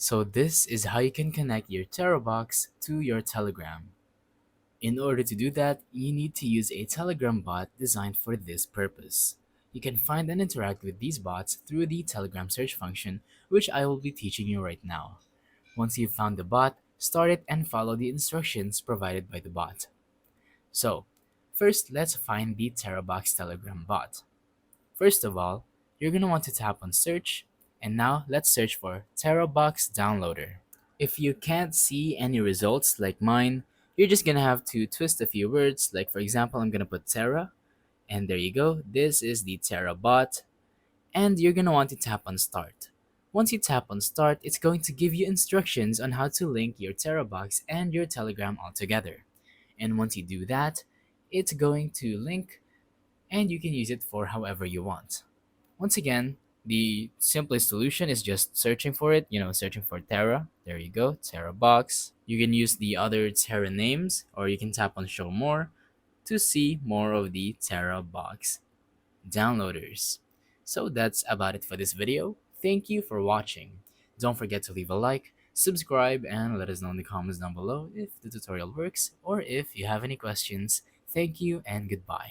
So this is how you can connect your Terabox to your Telegram. In order to do that, you need to use a Telegram bot designed for this purpose. You can find and interact with these bots through the Telegram search function, which I will be teaching you right now. Once you've found the bot, start it and follow the instructions provided by the bot. So, first let's find the Terabox Telegram bot. First of all, you're going to want to tap on search, and now let's search for Terabox Downloader. If you can't see any results like mine, you're just gonna have to twist a few words. Like for example, I'm gonna put Terra, and there you go. This is the Terra bot, and you're gonna want to tap on start. Once you tap on start, it's going to give you instructions on how to link your Terabox and your Telegram all together. And once you do that, it's going to link, and you can use it for however you want. Once again, the simplest solution is just searching for it, searching for Terra. There you go, Terra box. You can use the other Terra names, or you can tap on show more to see more of the Terra box downloaders. So that's about it for this video. Thank you for watching. Don't forget to leave a like, subscribe, and let us know in the comments down below if the tutorial works or if you have any questions. Thank you and goodbye.